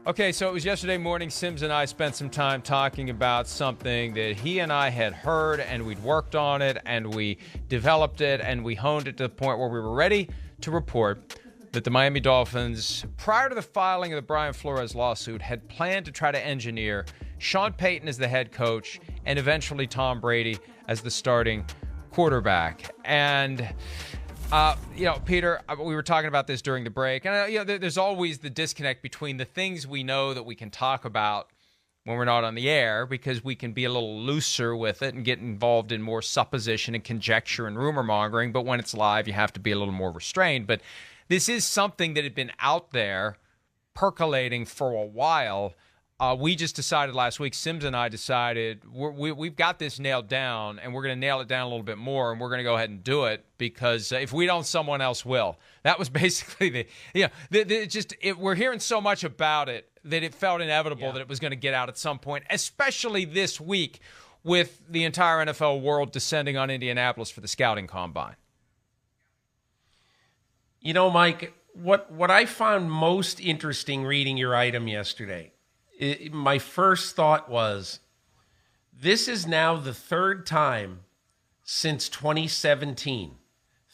Okay, so it was yesterday morning. Sims and I spent some time talking about something that he and I had heard, and we'd worked on it, and we developed it, and we honed it to the point where we were ready to report that the Miami Dolphins, prior to the filing of the Brian Flores lawsuit, had planned to try to engineer Sean Payton as the head coach and eventually Tom Brady as the starting quarterback. And Peter, we were talking about this during the break, and there's always the disconnect between the things we know that we can talk about when we're not on the air, because we can be a little looser with it and get involved in more supposition and conjecture and rumor mongering. But when it's live, you have to be a little more restrained. But this is something that had been out there percolating for a while. We just decided last week, Sims and I decided we've got this nailed down, and we're going to nail it down a little bit more, and we're going to go ahead and do it, because if we don't, someone else will. That was basically we're hearing so much about it that it felt inevitable that it was going to get out at some point, especially this week with the entire NFL world descending on Indianapolis for the scouting combine. You know, Mike, what I found most interesting reading your item yesterday, my first thought was, this is now the third time since 2017,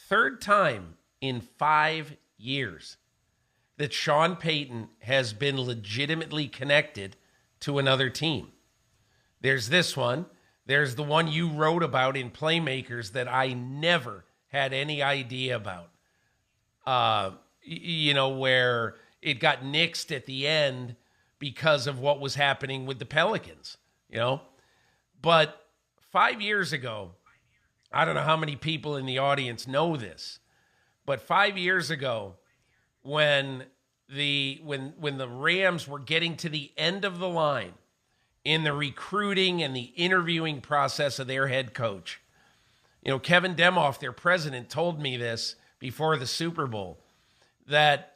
third time in 5 years that Sean Payton has been legitimately connected to another team. There's this one. There's the one you wrote about in Playmakers that I never had any idea about. Where it got nixed at the end because of what was happening with the Pelicans, But 5 years ago, I don't know how many people in the audience know this, but 5 years ago, when the Rams were getting to the end of the line in the recruiting and the interviewing process of their head coach, Kevin Demoff, their president, told me this before the Super Bowl, that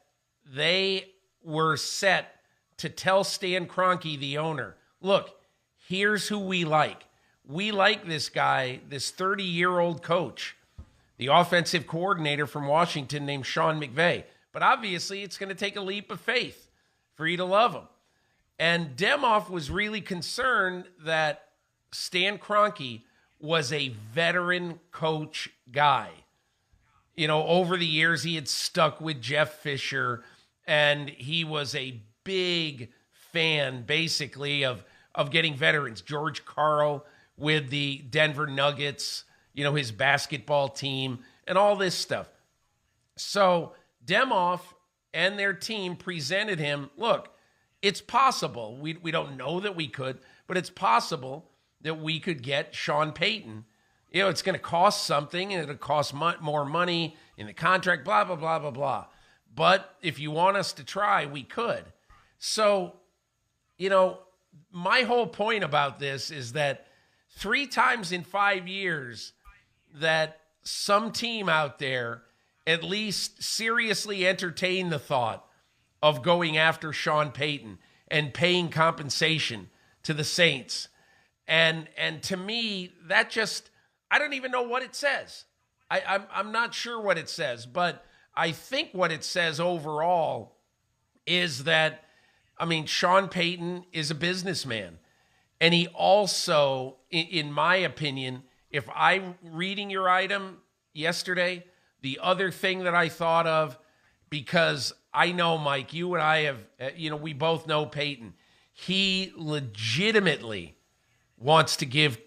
they were set to tell Stan Kroenke, the owner, look, here's who we like. We like this guy, this 30-year-old coach, the offensive coordinator from Washington named Sean McVay. But obviously, it's going to take a leap of faith for you to love him. And Demoff was really concerned that Stan Kroenke was a veteran coach guy. Over the years, he had stuck with Jeff Fisher, and he was a big fan, basically, of getting veterans. George Karl with the Denver Nuggets, his basketball team, and all this stuff. So Demoff and their team presented him, look, it's possible. We don't know that we could, but it's possible that we could get Sean Payton. It's going to cost something, and it'll cost more money in the contract, blah, blah, blah, blah, blah. But if you want us to try, we could. So, my whole point about this is that 3 times in 5 years that some team out there at least seriously entertained the thought of going after Sean Payton and paying compensation to the Saints. And to me, that just, I don't even know what it says. I'm not sure what it says, but I think what it says overall is that, Sean Payton is a businessman. And he also, in my opinion, if I'm reading your item yesterday, the other thing that I thought of, because I know, Mike, you and I have, we both know Payton. He legitimately wants to give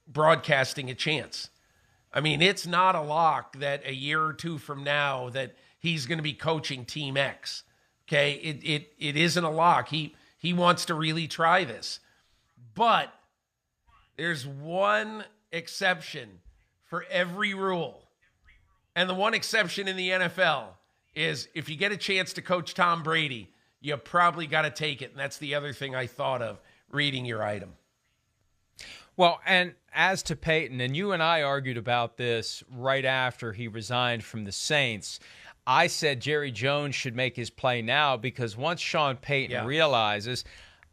broadcasting a chance. It's not a lock that a year or two from now that he's going to be coaching Team X. Okay, it isn't a lock. He wants to really try this. But there's one exception for every rule. And the one exception in the NFL is if you get a chance to coach Tom Brady, you probably got to take it. And that's the other thing I thought of reading your item. Well, and as to Payton, and you and I argued about this right after he resigned from the Saints, I said Jerry Jones should make his play now, because once Sean Payton realizes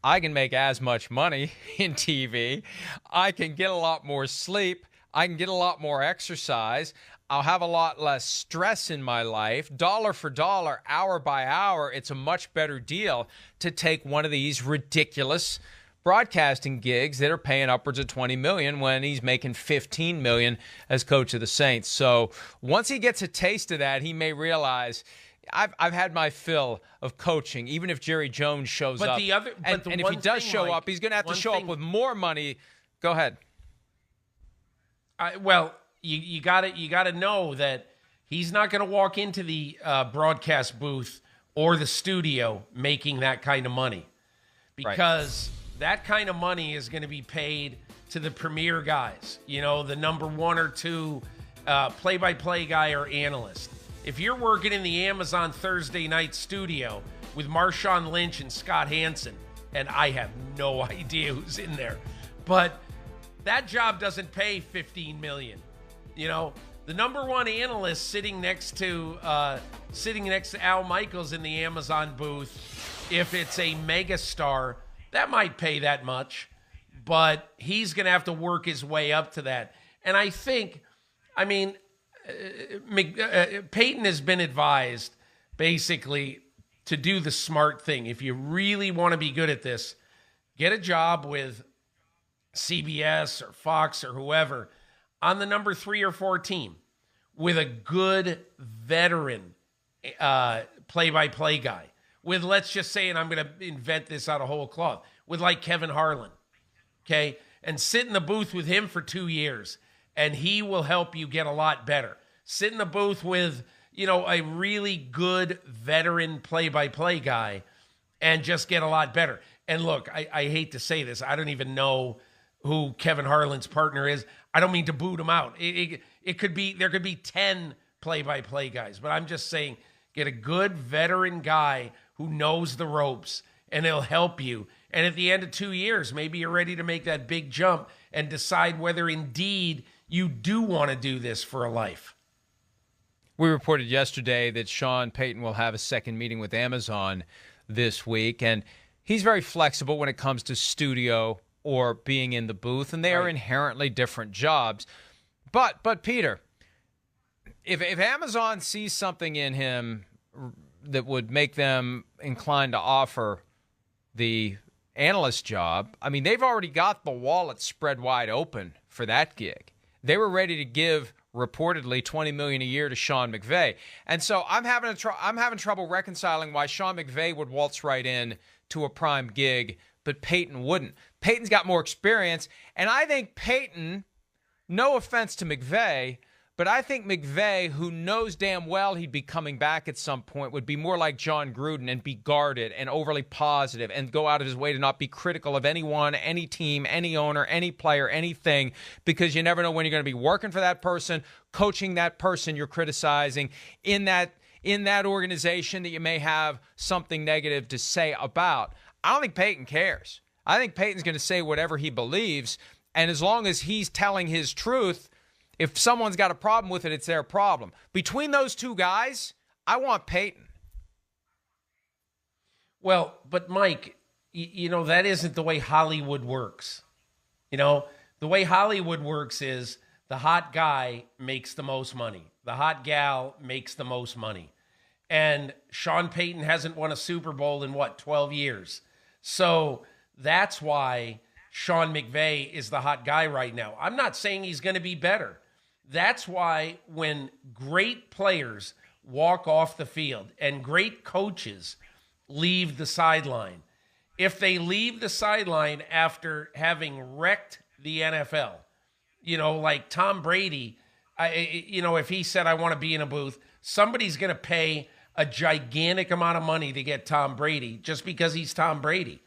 I can make as much money in TV, I can get a lot more sleep, I can get a lot more exercise, I'll have a lot less stress in my life. Dollar for dollar, hour by hour, it's a much better deal to take one of these ridiculous broadcasting gigs that are paying upwards of $20 million when he's making $15 million as coach of the Saints. So once he gets a taste of that, he may realize I've had my fill of coaching, even if Jerry Jones shows up. And if he does show up, he's going to have to show up with more money. Go ahead. You got to know that he's not going to walk into the broadcast booth or the studio making that kind of money, because that kind of money is going to be paid to the premier guys, the number 1 or 2 play-by-play guy or analyst. If you're working in the Amazon Thursday night studio with Marshawn Lynch and Scott Hansen, and I have no idea who's in there, but that job doesn't pay $15 million. The number 1 analyst sitting next to Al Michaels in the Amazon booth, if it's a megastar, that might pay that much, but he's going to have to work his way up to that. And I think, Payton has been advised basically to do the smart thing. If you really want to be good at this, get a job with CBS or Fox or whoever on the number 3 or 4 team with a good veteran play-by-play guy. With, let's just say, and I'm going to invent this out of whole cloth, with like Kevin Harlan, okay? And sit in the booth with him for 2 years, and he will help you get a lot better. Sit in the booth with, a really good veteran play-by-play guy and just get a lot better. And look, I hate to say this. I don't even know who Kevin Harlan's partner is. I don't mean to boot him out. It could be, there could be 10 play-by-play guys, but I'm just saying, get a good veteran guy who knows the ropes, and he'll help you. And at the end of 2 years, maybe you're ready to make that big jump and decide whether indeed you do want to do this for a life. We reported yesterday that Sean Payton will have a second meeting with Amazon this week, and he's very flexible when it comes to studio or being in the booth, and they are inherently different jobs. But Peter, if Amazon sees something in him that would make them inclined to offer the analyst job, they've already got the wallet spread wide open for that gig. They were ready to give reportedly $20 million a year to Sean McVay. And so I'm having trouble reconciling why Sean McVay would waltz right in to a prime gig, but Payton wouldn't. Payton's got more experience, and I think Payton, no offense to McVay, but I think McVay, who knows damn well he'd be coming back at some point, would be more like John Gruden and be guarded and overly positive and go out of his way to not be critical of anyone, any team, any owner, any player, anything, because you never know when you're going to be working for that person, coaching that person you're criticizing in that organization that you may have something negative to say about. I don't think Payton cares. I think Payton's going to say whatever he believes, and as long as he's telling his truth, if someone's got a problem with it, it's their problem. Between those two guys, I want Payton. Well, but Mike, that isn't the way Hollywood works. The way Hollywood works is the hot guy makes the most money. The hot gal makes the most money. And Sean Payton hasn't won a Super Bowl in 12 years. So that's why Sean McVay is the hot guy right now. I'm not saying he's going to be better. That's why when great players walk off the field and great coaches leave the sideline, if they leave the sideline after having wrecked the NFL, like Tom Brady, if he said, I want to be in a booth, somebody's going to pay a gigantic amount of money to get Tom Brady just because he's Tom Brady.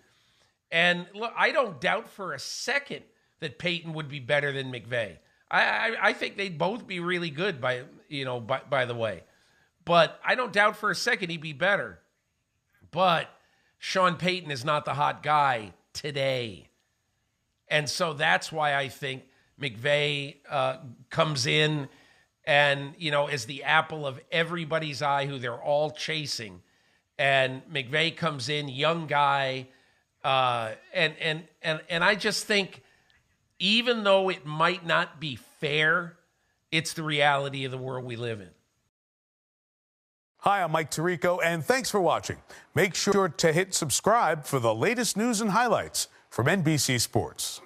And look, I don't doubt for a second that Payton would be better than McVay. I think they'd both be really good by the way. But I don't doubt for a second he'd be better. But Sean Payton is not the hot guy today. And so that's why I think McVay comes in and, is the apple of everybody's eye who they're all chasing. And McVay comes in, young guy, and I just think, even though it might not be fair It's the reality of the world we live in. Hi, I'm Mike Tirico, and thanks for watching. Make sure to hit subscribe for the latest news and highlights from NBC Sports.